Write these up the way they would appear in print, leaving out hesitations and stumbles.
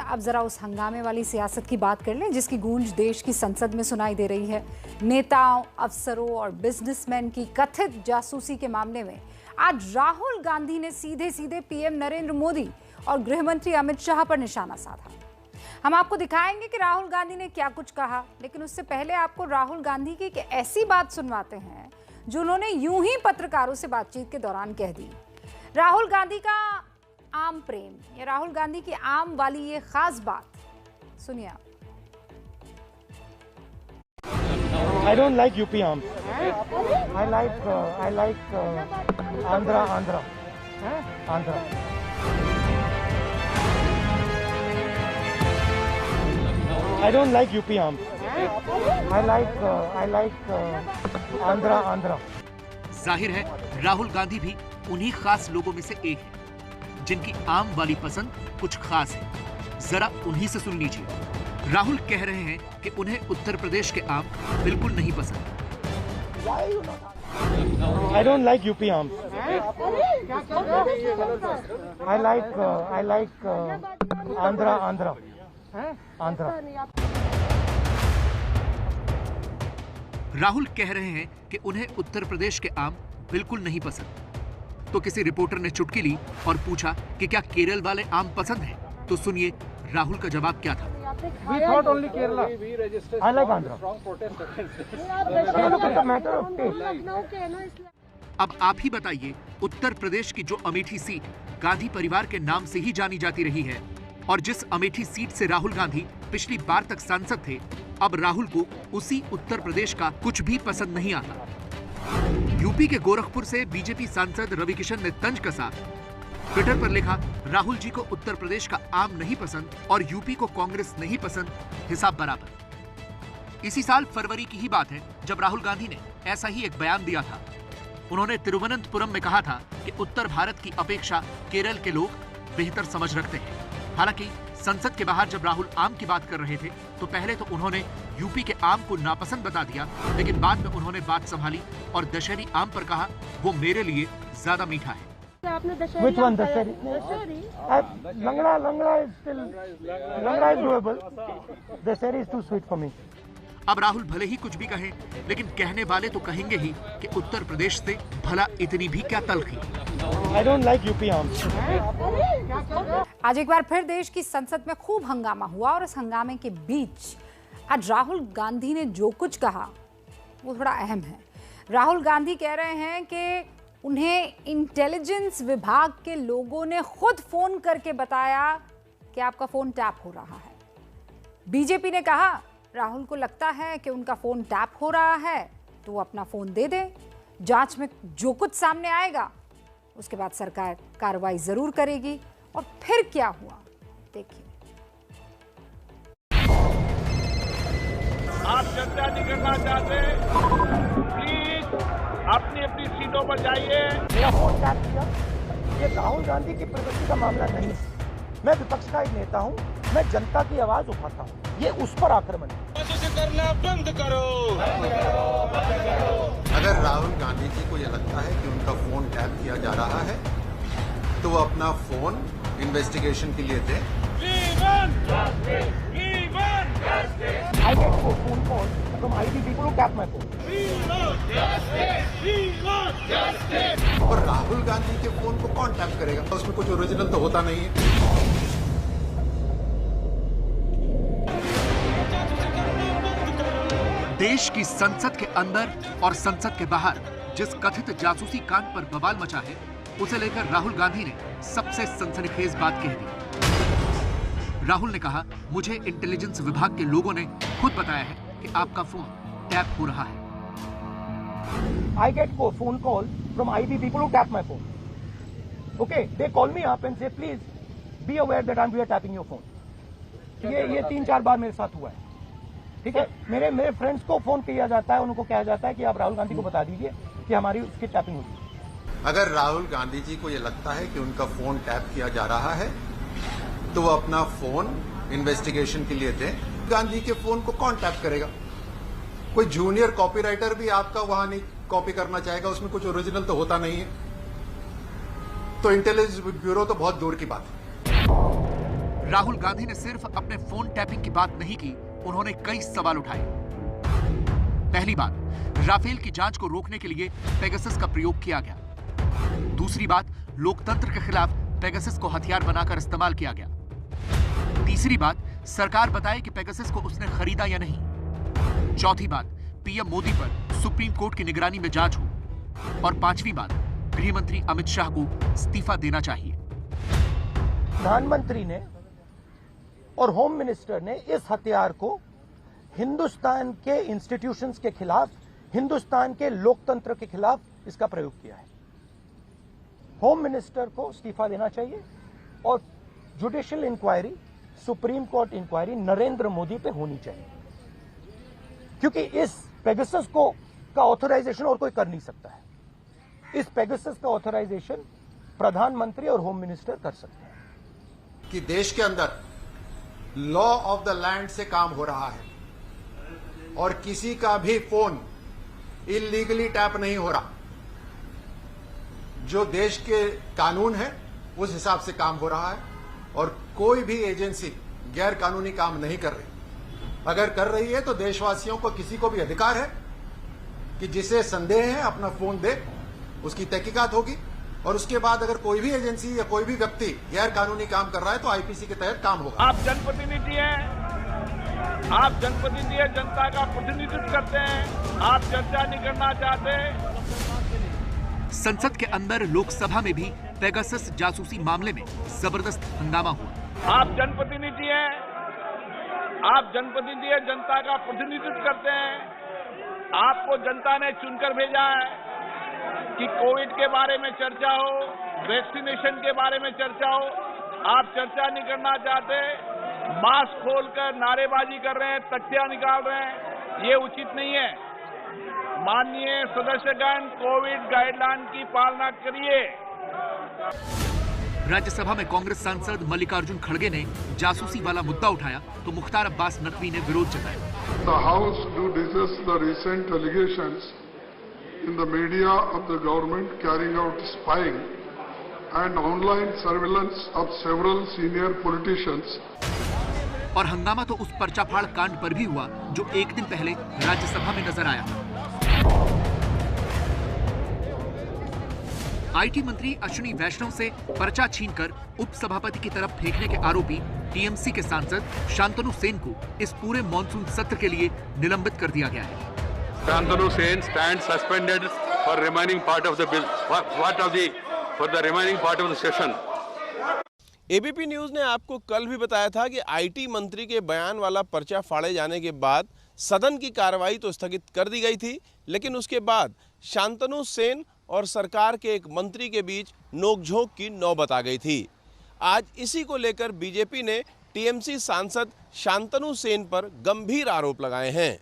अब जरा उस हंगामे वाली सियासत की बात कर लें जिसकी गूंज देश की संसद में सुनाई दे रही है। नेताओं, अफसरों और बिजनेसमैन की कथित जासूसी के मामले में आज राहुल गांधी ने सीधे सीधे पीएम नरेंद्र मोदी और गृह मंत्री अमित शाह पर निशाना साधा। हम आपको दिखाएंगे कि राहुल गांधी ने क्या कुछ कहा, लेकिन उससे पहले आपको राहुल गांधी की एक ऐसी बात सुनवाते हैं जो उन्होंने यूं ही पत्रकारों से बातचीत के दौरान कह दी। राहुल गांधी का आम प्रेम या राहुल गांधी की आम वाली ये खास बात सुनिए आप। I don't like UP arms. I like Andhra. I don't like UP arms. I like Andhra. जाहिर है राहुल गांधी भी उन्हीं खास लोगों में से एक है जिनकी आम वाली पसंद कुछ खास है। जरा उन्हीं से सुन लीजिए। राहुल कह रहे हैं कि उन्हें उत्तर प्रदेश के आम बिल्कुल नहीं पसंद। I don't like UP arms. I like Andhra. Rahul कह रहे हैं कि उन्हें उत्तर प्रदेश के आम बिल्कुल नहीं पसंद। तो किसी रिपोर्टर ने चुटकी ली और पूछा कि क्या केरल वाले आम पसंद हैं? तो सुनिए राहुल का जवाब क्या था। We thought only Kerala. I like Andhra. It's a matter of taste. अब आप ही बताइए, उत्तर प्रदेश की जो अमेठी सीट गांधी परिवार के नाम से ही जानी जाती रही है और जिस अमेठी सीट से राहुल गांधी पिछली बार तक सांसद थे, अब राहुल को उसी उत्तर प्रदेश का कुछ भी पसंद नहीं आता। यूपी के गोरखपुर से बीजेपी सांसद रवि किशन ने तंज कसा। ट्विटर पर लिखा, राहुल जी को उत्तर प्रदेश का आम नहीं पसंद और यूपी को कांग्रेस नहीं पसंद, हिसाब बराबर। इसी साल फरवरी की ही बात है जब राहुल गांधी ने ऐसा ही एक बयान दिया था। उन्होंने तिरुवनंतपुरम में कहा था कि उत्तर भारत की अपेक्षा केरल के लोग बेहतर समझ रखते हैं। हालांकि संसद के बाहर जब राहुल आम की बात कर रहे थे तो पहले तो उन्होंने यूपी के आम को नापसंद बता दिया, लेकिन बाद में उन्होंने बात संभाली और दशहरी आम पर कहा वो मेरे लिए ज्यादा मीठा है। Which one? Dasheri? Langra is doable. Dasheri is too sweet for me. अब राहुल भले ही कुछ भी कहें, लेकिन कहने वाले तो कहेंगे ही कि उत्तर प्रदेश से भला इतनी भी क्या तलखी। I don't like UP arms. आज एक बार फिर देश की संसद में खूब हंगामा हुआ और इस हंगामे के बीच आज राहुल गांधी ने जो कुछ कहा वो थोड़ा अहम है। राहुल गांधी कह रहे हैं कि उन्हें इंटेलिजेंस विभाग के लोगों ने खुद फोन करके बताया कि आपका फोन टैप हो रहा है। बीजेपी ने कहा राहुल को लगता है कि उनका फोन टैप हो रहा है तो वो अपना फोन दे दे, जांच में जो कुछ सामने आएगा उसके बाद सरकार कार्रवाई जरूर करेगी। और फिर क्या हुआ देखिए। आप चर्चा नहीं करना चाहते, प्लीज अपनी अपनी सीटों पर जाइए। मेरा फोन टैप किया, ये राहुल गांधी की प्रगति का मामला नहीं है। मैं विपक्ष का एक नेता हूं, मैं जनता की आवाज उठाता हूं, ये उस पर आक्रमण है। करना बंद करो। अगर राहुल गांधी जी को यह लगता है कि उनका फोन टैप किया जा रहा है तो वो अपना फोन इन्वेस्टिगेशन के लिए दें। I get phone call from IT people who tap my phone. और राहुल गांधी के फोन को कौन टैप करेगा? उसमें कुछ ओरिजिनल तो होता नहीं है। देश की संसद के अंदर और संसद के बाहर जिस कथित जासूसी कांड पर बवाल मचा है, उसे लेकर राहुल गांधी ने सबसे सनसनीखेज बात कह दी। राहुल ने कहा, मुझे इंटेलिजेंस विभाग के लोगों ने खुद बताया है कि आपका फोन टैप हो रहा है। I get phone call from IT people who tap my phone. Okay, they call me up and say, please be aware that we are tapping your phone. ये 3-4 बार मेरे साथ हुआ है। ठीक है, मेरे फ्रेंड्स को फोन किया जाता है, उनको कहा जाता है कि आप राहुल गांधी को बता दीजिए कि हमारी उसकी टैपिंग होगी। अगर राहुल गांधी जी को यह लगता है कि उनका फोन टैप किया जा रहा है तो वो अपना फोन इन्वेस्टिगेशन के लिए दें। गांधी के फोन को कौन टैप करेगा? कोई जूनियर कॉपीराइटर भी आपका वहां नहीं कॉपी करना चाहेगा, उसमें कुछ ओरिजिनल तो होता नहीं है। तो इंटेलिजेंस ब्यूरो तो बहुत दूर की बात है। राहुल गांधी ने सिर्फ अपने फोन टैपिंग की बात नहीं की, उन्होंने कई सवाल उठाए। पहली बात, राफेल की जांच को रोकने के लिए पेगासस का प्रयोग किया गया। दूसरी बात, लोकतंत्र के खिलाफ पेगासस को हथियार बनाकर इस्तेमाल किया गया। तीसरी बात, सरकार बताए कि पेगासस को उसने खरीदा या नहीं। चौथी बात, पीएम मोदी पर सुप्रीम कोर्ट की निगरानी में जांच हो। और पांचवी बात, गृह मंत्री अमित शाह को इस्तीफा देना चाहिए। प्रधानमंत्री ने और होम मिनिस्टर ने इस हथियार को हिंदुस्तान के इंस्टीट्यूशंस के खिलाफ, हिंदुस्तान के लोकतंत्र के खिलाफ इसका प्रयोग किया है। होम मिनिस्टर को इस्तीफा देना चाहिए और judicial inquiry, supreme court inquiry Narendra Modi पे होनी चाहिए, क्योंकि इस पेगासस को का ऑथराइजेशन और कोई कर नहीं सकता है। इस पेगासस का ऑथराइजेशन प्रधानमंत्री और होम मिनिस्टर कर सकते हैं। कि देश के अंदर लॉ ऑफ द लैंड से काम हो रहा है और किसी का भी फोन इलीगली टैप नहीं हो रहा। जो देश के कानून है उस हिसाब से काम हो रहा है और कोई भी एजेंसी गैर कानूनी काम नहीं कर रही। अगर कर रही है तो देशवासियों को, किसी को भी अधिकार है कि जिसे संदेह है अपना फोन दे, उसकी तहकीकात होगी और उसके बाद अगर कोई भी एजेंसी या कोई भी व्यक्ति गैर कानूनी काम कर रहा है तो आईपीसी के तहत काम होगा। आप जनप्रतिनिधि हैं, आप जनप्रतिनिधि हैं, जनता का प्रतिनिधित्व करते हैं, आप चर्चा नहीं करना चाहते। संसद के अंदर लोकसभा में भी पेगासस जासूसी मामले में जबरदस्त हंगामा हुआ। आप जनप्रतिनिधि हैं, आप जनप्रतिनिधि हैं, जनता का प्रतिनिधित्व करते हैं। आपको जनता ने चुनकर भेजा है कि कोविड के बारे में चर्चा हो, वैक्सीनेशन के बारे में चर्चा हो। आप चर्चा नहीं करना चाहते, मास्क खोलकर नारेबाजी कर रहे हैं, तख्तियां निकाल रहे हैं, ये उचित नहीं है। माननीय सदस्यगण, कोविड गाइडलाइन की पालना करिए। राज्यसभा में कांग्रेस सांसद मल्लिकार्जुन खड़गे ने जासूसी वाला मुद्दा उठाया तो मुख्तार अब्बास नकवी ने विरोध जताया। The House do discuss the recent allegations in the media of the government carrying out spying and online surveillance of several senior politicians. और हंगामा तो उस पर्चाफाड़ कांड पर भी हुआ जो एक दिन पहले राज्यसभा में नजर आया। आईटी मंत्री अश्विनी वैष्णव से पर्चा छीनकर उपसभापति की तरफ फेंकने के आरोपी टीएमसी के सांसद शांतनु सेन को इस पूरे मॉनसून सत्र के लिए निलंबित कर दिया गया है। Shantanu Sen stands suspended for remaining part of the bill. For the remaining part of the session. ABP news ने आपको कल भी बताया था कि आईटी मंत्री के बयान वाला पर्चा फाड़े जाने के बाद सदन की कार्रवाई तो स्थगित कर दी गई थी, लेकिन उसके बाद शांतनु सेन और सरकार के एक मंत्री के बीच नोकझोंक की नौबत आ गई थी। आज इसी को लेकर बीजेपी ने टीएमसी सांसद शांतनु सेन पर गंभीर आरोप लगाए हैं।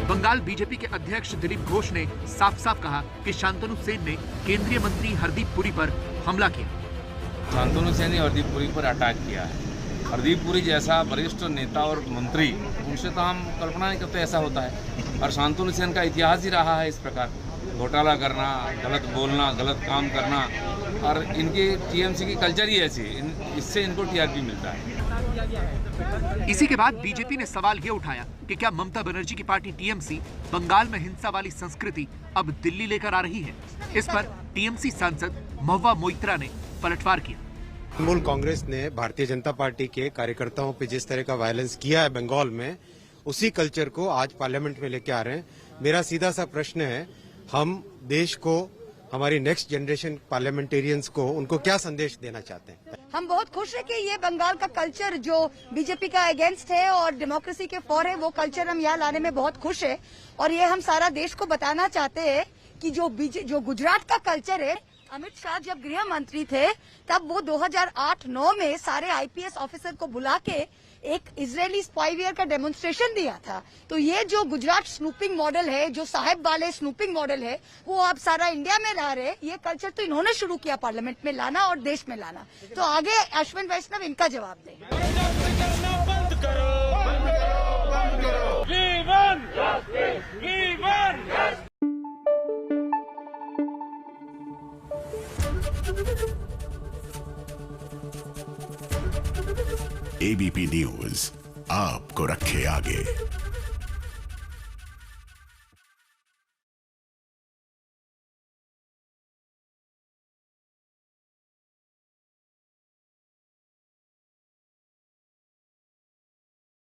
बंगाल बीजेपी के अध्यक्ष दिलीप घोष ने साफ साफ कहा कि शांतनु सेन ने केंद्रीय मंत्री हरदीप पुरी पर हमला किया। शांतनु सेन ने हरदीप पुरी पर अटैक किया है। हरदीप पुरी जैसा वरिष्ठ नेता और मंत्री, उनसे तो हम कल्पना नहीं करते ऐसा होता है। और शांतनु सेन का इतिहास ही रहा है इस प्रकार, घोटाला करना, गलत बोलना, गलत काम करना, और इनकी टीएमसी की कल्चर ही ऐसी, इससे इनको टीआरपी मिलता है। इसी के बाद बीजेपी ने सवाल ये उठाया कि क्या ममता बनर्जी की पार्टी टीएमसी बंगाल में हिंसा वाली संस्कृति अब दिल्ली लेकर आ रही है। इस पर टीएमसी सांसद महुआ मोइत्रा ने पलटवार किया। तृणमूल कांग्रेस ने भारतीय जनता पार्टी के कार्यकर्ताओं पे जिस तरह का वायलेंस किया है बंगाल में, उसी कल्चर को आज पार्लियामेंट में लेके आ रहे हैं। मेरा सीधा सा प्रश्न है, हम देश को, हमारी नेक्स्ट जनरेशन पार्लियामेंटेरियंस को, उनको क्या संदेश देना चाहते हैं? हम बहुत खुश है कि ये बंगाल का कल्चर जो बीजेपी का अगेंस्ट है और डेमोक्रेसी के फॉर है, वो कल्चर हम यहाँ लाने में बहुत खुश है। और ये हम सारा देश को बताना चाहते हैं कि जो गुजरात का कल्चर है, अमित शाह जब गृह मंत्री थे तब वो 2008-9 में सारे आईपीएस ऑफिसर को बुला के एक इजरायली स्पाईवेयर का डेमोन्स्ट्रेशन दिया था। तो ये जो गुजरात स्नूपिंग मॉडल है, जो साहेब वाले स्नूपिंग मॉडल है, वो आप सारा इंडिया में ला रहे। ये कल्चर तो इन्होंने शुरू किया पार्लियामेंट में लाना और देश में लाना। तो आगे अश्विन वैष्णव इनका जवाब दें। एबीपी न्यूज आपको रखे आगे।